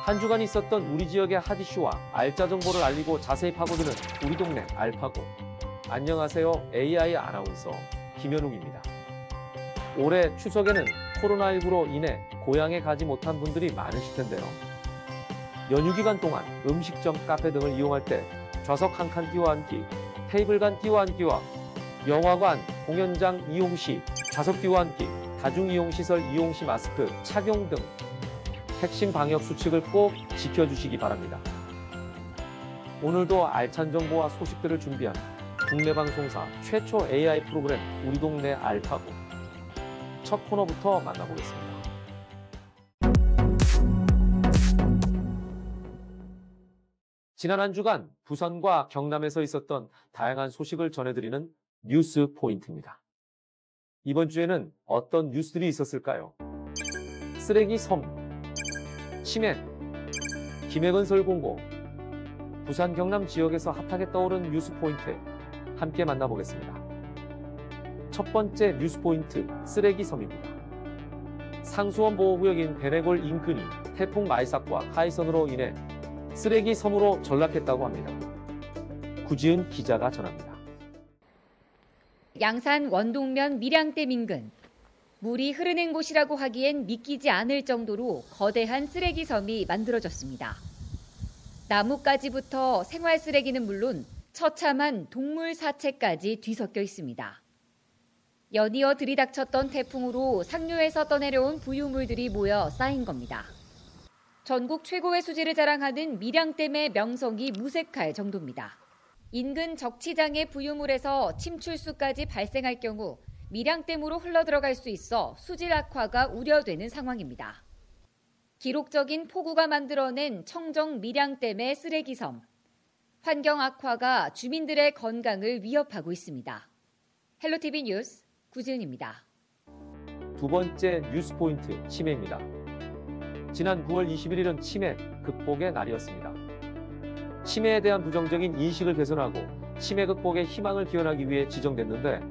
한 주간 있었던 우리 지역의 핫 이슈와 알짜 정보를 알리고 자세히 파고드는 우리 동네 알파고. 안녕하세요. AI 아나운서 김현웅입니다. 올해 추석에는 코로나19로 인해 고향에 가지 못한 분들이 많으실 텐데요. 연휴 기간 동안 음식점, 카페 등을 이용할 때 좌석 한 칸 띄워 앉기, 테이블 간 띄워 앉기와 영화관, 공연장 이용 시 좌석 띄워 앉기, 다중이용시설 이용 시 마스크 착용 등 핵심 방역 수칙을 꼭 지켜주시기 바랍니다. 오늘도 알찬 정보와 소식들을 준비한 국내 방송사 최초 AI 프로그램 우리 동네 알파고. 첫 코너부터 만나보겠습니다. 지난 한 주간 부산과 경남에서 있었던 다양한 소식을 전해드리는 뉴스 포인트입니다. 이번 주에는 어떤 뉴스들이 있었을까요? 쓰레기 섬, 치맥, 김해건설 공고, 부산 경남 지역에서 핫하게 떠오른 뉴스 포인트 함께 만나보겠습니다. 첫 번째 뉴스 포인트, 쓰레기 섬입니다. 상수원 보호구역인 베네골 인근이 태풍 마이삭과 하이선으로 인해 쓰레기 섬으로 전락했다고 합니다. 구지은 기자가 전합니다. 양산 원동면 밀양댐 인근. 물이 흐르는 곳이라고 하기엔 믿기지 않을 정도로 거대한 쓰레기 섬이 만들어졌습니다. 나뭇가지부터 생활 쓰레기는 물론 처참한 동물 사체까지 뒤섞여 있습니다. 연이어 들이닥쳤던 태풍으로 상류에서 떠내려온 부유물들이 모여 쌓인 겁니다. 전국 최고의 수질을 자랑하는 밀양댐의 명성이 무색할 정도입니다. 인근 적치장의 부유물에서 침출수까지 발생할 경우 밀양댐으로 흘러들어갈 수 있어 수질 악화가 우려되는 상황입니다. 기록적인 폭우가 만들어낸 청정 밀양댐의 쓰레기섬. 환경 악화가 주민들의 건강을 위협하고 있습니다. 헬로티비 뉴스 구지은입니다. 두 번째 뉴스 포인트, 치매입니다. 지난 9월 21일은 치매 극복의 날이었습니다. 치매에 대한 부정적인 인식을 개선하고 치매 극복의 희망을 기원하기 위해 지정됐는데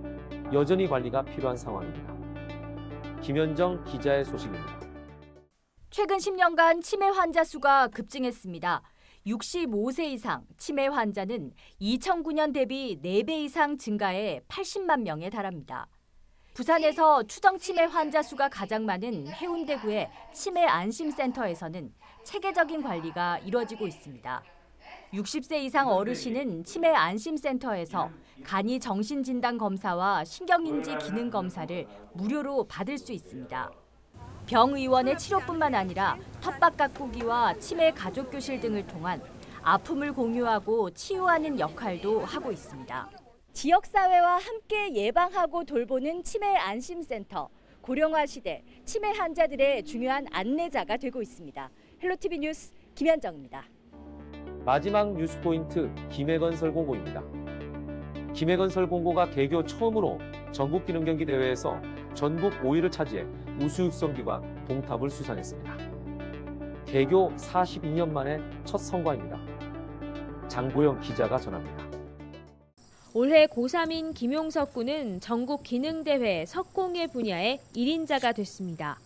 여전히 관리가 필요한 상황입니다. 김현정 기자의 소식입니다. 최근 10년간 치매 환자 수가 급증했습니다. 65세 이상 치매 환자는 2009년 대비 4배 이상 증가해 80만 명에 달합니다. 부산에서 추정 치매 환자 수가 가장 많은 해운대구의 치매 안심센터에서는 체계적인 관리가 이뤄지고 있습니다. 60세 이상 어르신은 치매 안심센터에서 간이 정신진단 검사와 신경인지 기능 검사를 무료로 받을 수 있습니다. 병의원의 치료뿐만 아니라 텃밭 가꾸기와 치매 가족교실 등을 통한 아픔을 공유하고 치유하는 역할도 하고 있습니다. 지역사회와 함께 예방하고 돌보는 치매 안심센터. 고령화 시대 치매 환자들의 중요한 안내자가 되고 있습니다. 헬로티비 뉴스 김현정입니다. 마지막 뉴스 포인트, 김해건설 공고입니다. 김해건설 공고가 개교 처음으로 전국 기능경기 대회에서 전국 5위를 차지해 우수육성기관 동탑을 수상했습니다. 개교 42년 만에 첫 성과입니다. 장보영 기자가 전합니다. 올해 고3인 김용석 군은 전국 기능대회 석공예 분야의 1인자가 됐습니다.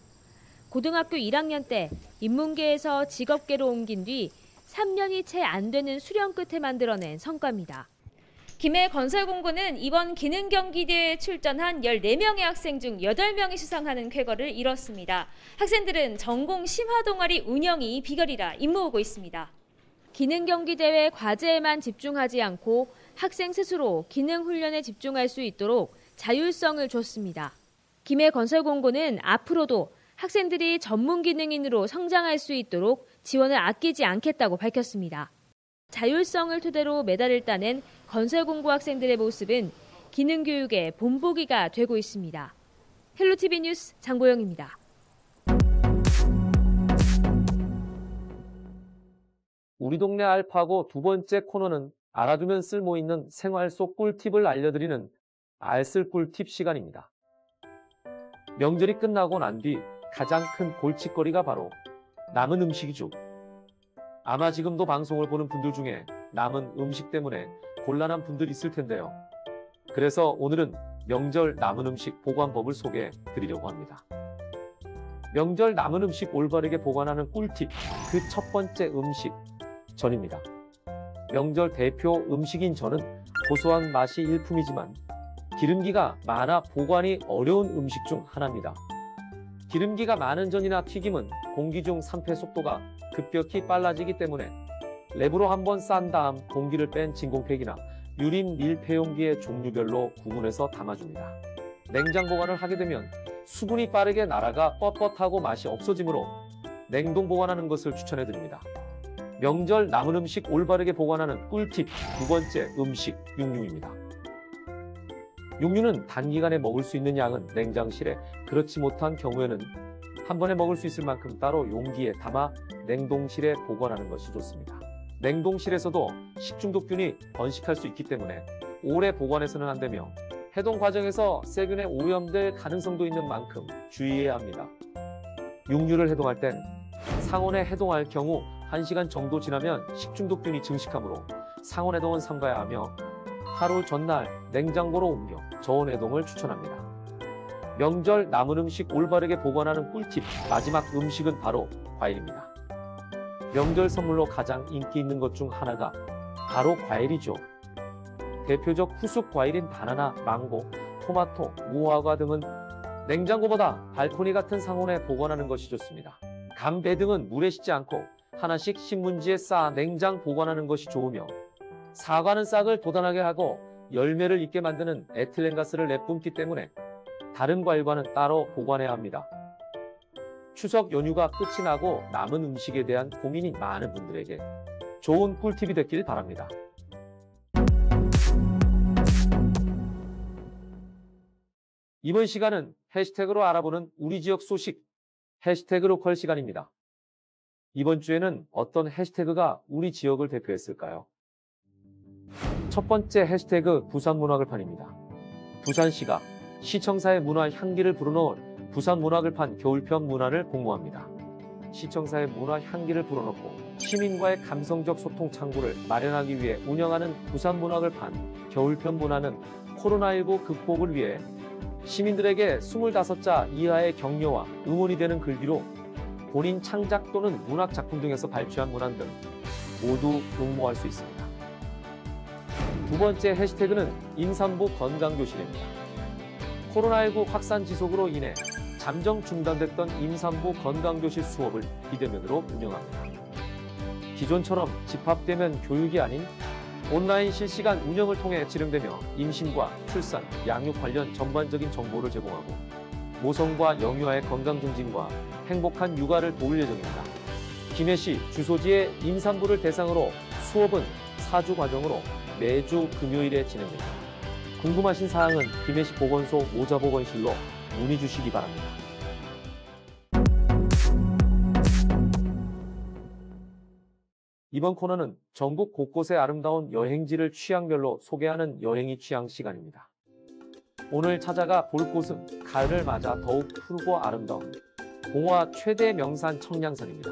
고등학교 1학년 때 인문계에서 직업계로 옮긴 뒤 3년이 채 안 되는 수련 끝에 만들어낸 성과입니다. 김해건설공고는 이번 기능경기대회에 출전한 14명의 학생 중 8명이 수상하는 쾌거를 이뤘습니다. 학생들은 전공 심화동아리 운영이 비결이라 입모으고 있습니다. 기능경기대회 과제에만 집중하지 않고 학생 스스로 기능훈련에 집중할 수 있도록 자율성을 줬습니다. 김해건설공고는 앞으로도 학생들이 전문기능인으로 성장할 수 있도록 지원을 아끼지 않겠다고 밝혔습니다. 자율성을 토대로 메달을 따낸 건설공고 학생들의 모습은 기능교육의 본보기가 되고 있습니다. 헬로티비 뉴스 장보영입니다. 우리 동네 알파고 두 번째 코너는 알아두면 쓸모있는 생활 속 꿀팁을 알려드리는 알쓸 꿀팁 시간입니다. 명절이 끝나고 난 뒤 가장 큰 골칫거리가 바로 남은 음식이죠. 아마 지금도 방송을 보는 분들 중에 남은 음식 때문에 곤란한 분들 있을 텐데요. 그래서 오늘은 명절 남은 음식 보관법을 소개해 드리려고 합니다. 명절 남은 음식 올바르게 보관하는 꿀팁, 그 첫 번째 음식, 전입니다. 명절 대표 음식인 전은 고소한 맛이 일품이지만 기름기가 많아 보관이 어려운 음식 중 하나입니다. 기름기가 많은 전이나 튀김은 공기 중 산패 속도가 급격히 빨라지기 때문에 랩으로 한번 싼 다음 공기를 뺀 진공팩이나 유림 밀폐용기의 종류별로 구분해서 담아줍니다. 냉장 보관을 하게 되면 수분이 빠르게 날아가 뻣뻣하고 맛이 없어지므로 냉동 보관하는 것을 추천해드립니다. 명절 남은 음식 올바르게 보관하는 꿀팁 두 번째 음식, 육류입니다. 육류는 단기간에 먹을 수 있는 양은 냉장실에, 그렇지 못한 경우에는 한 번에 먹을 수 있을 만큼 따로 용기에 담아 냉동실에 보관하는 것이 좋습니다. 냉동실에서도 식중독균이 번식할 수 있기 때문에 오래 보관해서는 안 되며 해동 과정에서 세균에 오염될 가능성도 있는 만큼 주의해야 합니다. 육류를 해동할 땐 상온에 해동할 경우 1시간 정도 지나면 식중독균이 증식하므로 상온 해동은 삼가야 하며 하루 전날 냉장고로 옮겨 저온 해동을 추천합니다. 명절 남은 음식 올바르게 보관하는 꿀팁, 마지막 음식은 바로 과일입니다. 명절 선물로 가장 인기 있는 것 중 하나가 바로 과일이죠. 대표적 후숙 과일인 바나나, 망고, 토마토, 무화과 등은 냉장고보다 발코니 같은 상온에 보관하는 것이 좋습니다. 감, 배 등은 물에 씻지 않고 하나씩 신문지에 쌓아 냉장 보관하는 것이 좋으며 사과는 싹을 돋아나게 하고 열매를 익게 만드는 에틸렌가스를 내뿜기 때문에 다른 과일과는 따로 보관해야 합니다. 추석 연휴가 끝이 나고 남은 음식에 대한 고민이 많은 분들에게 좋은 꿀팁이 됐길 바랍니다. 이번 시간은 해시태그로 알아보는 우리 지역 소식, 해시태그 로컬 시간입니다. 이번 주에는 어떤 해시태그가 우리 지역을 대표했을까요? 첫 번째 해시태그 부산문화글판입니다. 부산시가 시청사의 문화 향기를 불어넣을 부산문화글판 겨울편 문화를 공모합니다. 시청사의 문화 향기를 불어넣고 시민과의 감성적 소통 창구를 마련하기 위해 운영하는 부산문화글판 겨울편 문화는 코로나19 극복을 위해 시민들에게 25자 이하의 격려와 응원이 되는 글귀로 본인 창작 또는 문학작품 등에서 발췌한 문안 등 모두 응모할 수 있습니다. 두 번째 해시태그는 임산부 건강교실입니다. 코로나19 확산 지속으로 인해 잠정 중단됐던 임산부 건강교실 수업을 비대면으로 운영합니다. 기존처럼 집합대면 교육이 아닌 온라인 실시간 운영을 통해 진행되며 임신과 출산, 양육 관련 전반적인 정보를 제공하고 모성과 영유아의 건강 증진과 행복한 육아를 도울 예정입니다. 김해시 주소지의 임산부를 대상으로 수업은 4주 과정으로 매주 금요일에 진행됩니다. 궁금하신 사항은 김해시 보건소 모자보건실로 문의 주시기 바랍니다. 이번 코너는 전국 곳곳의 아름다운 여행지를 취향별로 소개하는 여행이 취향 시간입니다. 오늘 찾아가 볼 곳은 가을을 맞아 더욱 푸르고 아름다운 봉화 최대 명산 청량산입니다.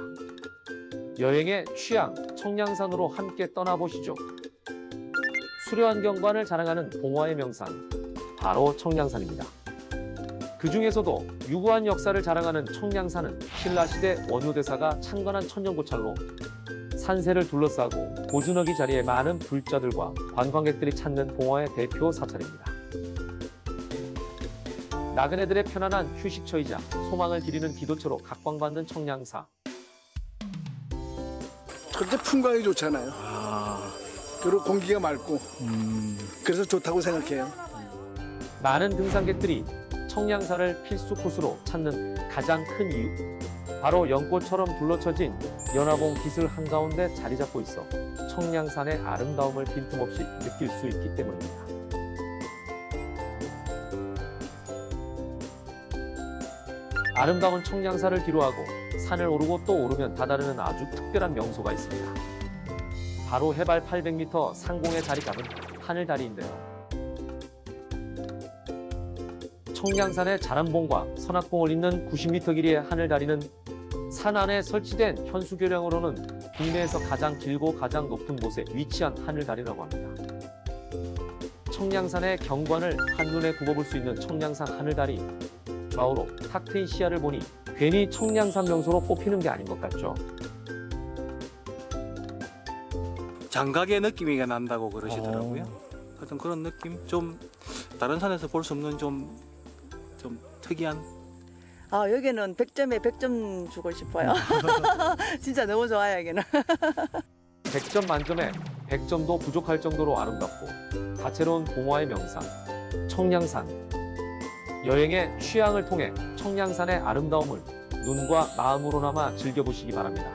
여행의 취향 청량산으로 함께 떠나보시죠. 수려한 경관을 자랑하는 봉화의 명산, 바로 청량산입니다. 그 중에서도 유구한 역사를 자랑하는 청량산은 신라시대 원효대사가 창건한 천년고찰로 산세를 둘러싸고 고즈넉이 자리에 많은 불자들과 관광객들이 찾는 봉화의 대표 사찰입니다. 나그네들의 편안한 휴식처이자 소망을 기리는 기도처로 각광받는 청량사. 그렇게 풍광이 좋잖아요. 그리고 공기가 맑고 그래서 좋다고 생각해요. 많은 등산객들이 청량사를 필수 코스로 찾는 가장 큰 이유, 바로 연꽃처럼 둘러쳐진 연화봉 기슭 한가운데 자리 잡고 있어 청량산의 아름다움을 빈틈없이 느낄 수 있기 때문입니다. 아름다운 청량산을 뒤로하고 산을 오르고 또 오르면 다다르는 아주 특별한 명소가 있습니다. 바로 해발 800m 상공에 자리 잡은 하늘다리인데요. 청량산의 자람봉과 선악봉을 잇는 90m 길이의 하늘다리는 산 안에 설치된 현수교량으로는 국내에서 가장 길고 가장 높은 곳에 위치한 하늘다리라고 합니다. 청량산의 경관을 한눈에 굽어볼 수 있는 청량산 하늘다리. 좌우로 탁 트인 시야를 보니 괜히 청량산 명소로 뽑히는 게 아닌 것 같죠. 장각의 느낌이 난다고 그러시더라고요. 하여튼 그런 느낌, 좀 다른 산에서 볼 수 없는 좀 특이한. 여기는 100점에 100점 주고 싶어요. 진짜 너무 좋아요, 여기는. 100점 만점에 100점도 부족할 정도로 아름답고 다채로운 봉화의 명산, 청량산. 여행의 취향을 통해 청량산의 아름다움을 눈과 마음으로나마 즐겨보시기 바랍니다.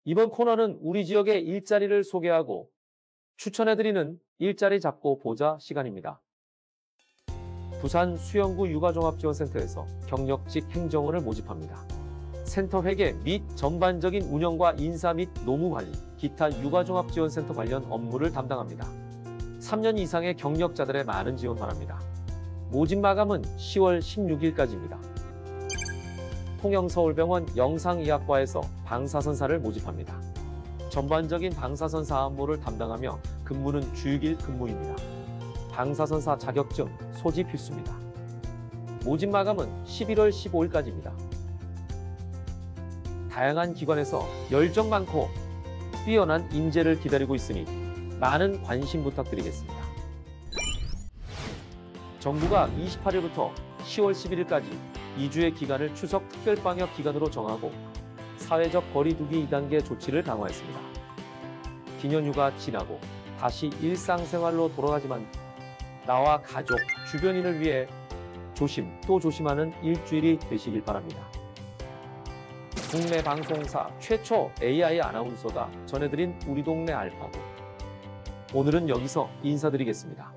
이번 코너는 우리 지역의 일자리를 소개하고 추천해드리는 일자리 잡고 보자 시간입니다. 부산 수영구 육아종합지원센터에서 경력직 행정원을 모집합니다. 센터 회계 및 전반적인 운영과 인사 및 노무관리, 기타 육아종합지원센터 관련 업무를 담당합니다. 3년 이상의 경력자들의 많은 지원 바랍니다. 모집 마감은 10월 16일까지입니다. 통영서울병원 영상의학과에서 방사선사를 모집합니다. 전반적인 방사선사 업무를 담당하며 근무는 주육일 근무입니다. 방사선사 자격증 소지 필수입니다. 모집 마감은 11월 15일까지입니다. 다양한 기관에서 열정 많고 뛰어난 인재를 기다리고 있으니 많은 관심 부탁드리겠습니다. 정부가 28일부터 10월 11일까지 2주의 기간을 추석 특별방역 기간으로 정하고 사회적 거리두기 2단계 조치를 강화했습니다. 기년휴가 지나고 다시 일상생활로 돌아가지만 나와 가족, 주변인을 위해 조심 또 조심하는 일주일이 되시길 바랍니다. 국내 방송사 최초 AI 아나운서가 전해드린 우리 동네 알파고. 오늘은 여기서 인사드리겠습니다.